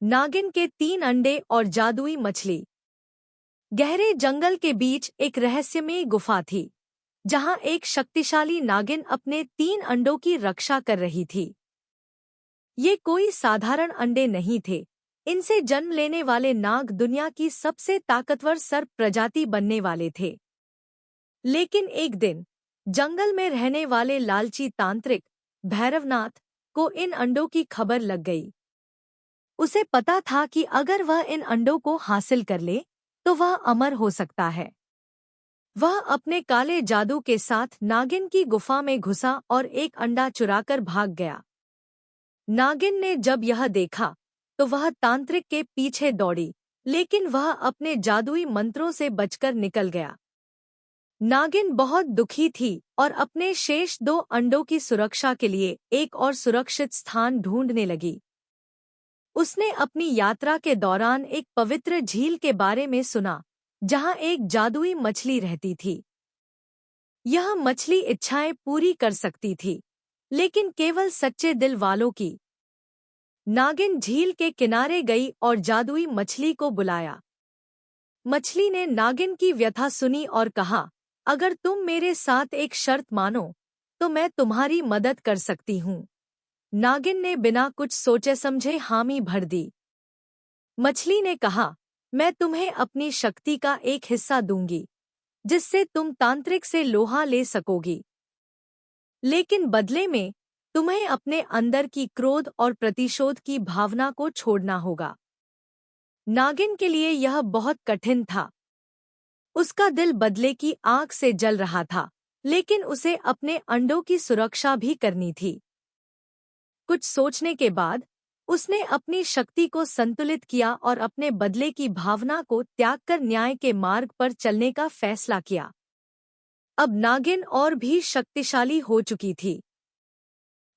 नागिन के 3 अंडे और जादुई मछली। गहरे जंगल के बीच एक रहस्यमयी गुफा थी, जहां एक शक्तिशाली नागिन अपने 3 अंडों की रक्षा कर रही थी। ये कोई साधारण अंडे नहीं थे। इनसे जन्म लेने वाले नाग दुनिया की सबसे ताकतवर सर्प प्रजाति बनने वाले थे। लेकिन एक दिन जंगल में रहने वाले लालची तांत्रिक भैरवनाथ को इन अंडों की खबर लग गई। उसे पता था कि अगर वह इन अंडों को हासिल कर ले तो वह अमर हो सकता है। वह अपने काले जादू के साथ नागिन की गुफा में घुसा और एक अंडा चुराकर भाग गया। नागिन ने जब यह देखा तो वह तांत्रिक के पीछे दौड़ी, लेकिन वह अपने जादुई मंत्रों से बचकर निकल गया। नागिन बहुत दुखी थी और अपने शेष 2 अंडों की सुरक्षा के लिए एक और सुरक्षित स्थान ढूंढने लगी। उसने अपनी यात्रा के दौरान एक पवित्र झील के बारे में सुना, जहां एक जादुई मछली रहती थी। यह मछली इच्छाएं पूरी कर सकती थी, लेकिन केवल सच्चे दिल वालों की। नागिन झील के किनारे गई और जादुई मछली को बुलाया। मछली ने नागिन की व्यथा सुनी और कहा, अगर तुम मेरे साथ एक शर्त मानो तो मैं तुम्हारी मदद कर सकती हूँ। नागिन ने बिना कुछ सोचे समझे हामी भर दी। मछली ने कहा, मैं तुम्हें अपनी शक्ति का एक हिस्सा दूंगी, जिससे तुम तांत्रिक से लोहा ले सकोगी। लेकिन बदले में तुम्हें अपने अंदर की क्रोध और प्रतिशोध की भावना को छोड़ना होगा। नागिन के लिए यह बहुत कठिन था। उसका दिल बदले की आग से जल रहा था, लेकिन उसे अपने अंडों की सुरक्षा भी करनी थी। कुछ सोचने के बाद उसने अपनी शक्ति को संतुलित किया और अपने बदले की भावना को त्याग कर न्याय के मार्ग पर चलने का फैसला किया। अब नागिन और भी शक्तिशाली हो चुकी थी।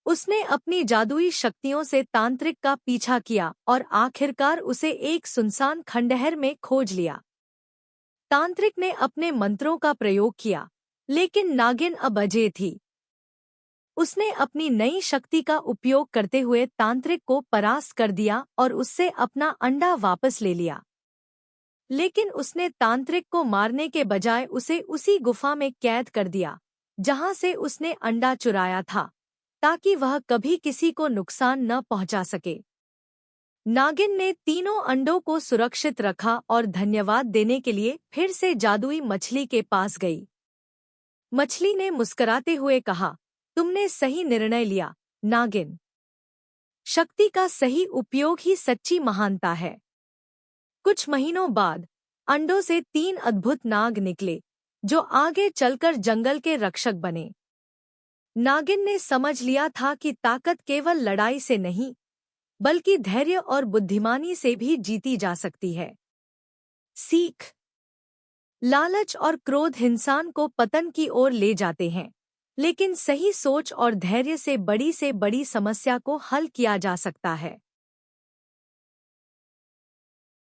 उसने अपनी जादुई शक्तियों से तांत्रिक का पीछा किया और आखिरकार उसे एक सुनसान खंडहर में खोज लिया। तांत्रिक ने अपने मंत्रों का प्रयोग किया, लेकिन नागिन अब अजेय थी। उसने अपनी नई शक्ति का उपयोग करते हुए तांत्रिक को परास्त कर दिया और उससे अपना अंडा वापस ले लिया। लेकिन उसने तांत्रिक को मारने के बजाय उसे उसी गुफा में कैद कर दिया, जहां से उसने अंडा चुराया था, ताकि वह कभी किसी को नुकसान न पहुंचा सके। नागिन ने तीनों अंडों को सुरक्षित रखा और धन्यवाद देने के लिए फिर से जादुई मछली के पास गई। मछली ने मुस्कुराते हुए कहा, तुमने सही निर्णय लिया, नागिन। शक्ति का सही उपयोग ही सच्ची महानता है। कुछ महीनों बाद अंडों से 3 अद्भुत नाग निकले, जो आगे चलकर जंगल के रक्षक बने। नागिन ने समझ लिया था कि ताकत केवल लड़ाई से नहीं, बल्कि धैर्य और बुद्धिमानी से भी जीती जा सकती है। सीख: लालच और क्रोध इंसान को पतन की ओर ले जाते हैं, लेकिन सही सोच और धैर्य से बड़ी समस्या को हल किया जा सकता है।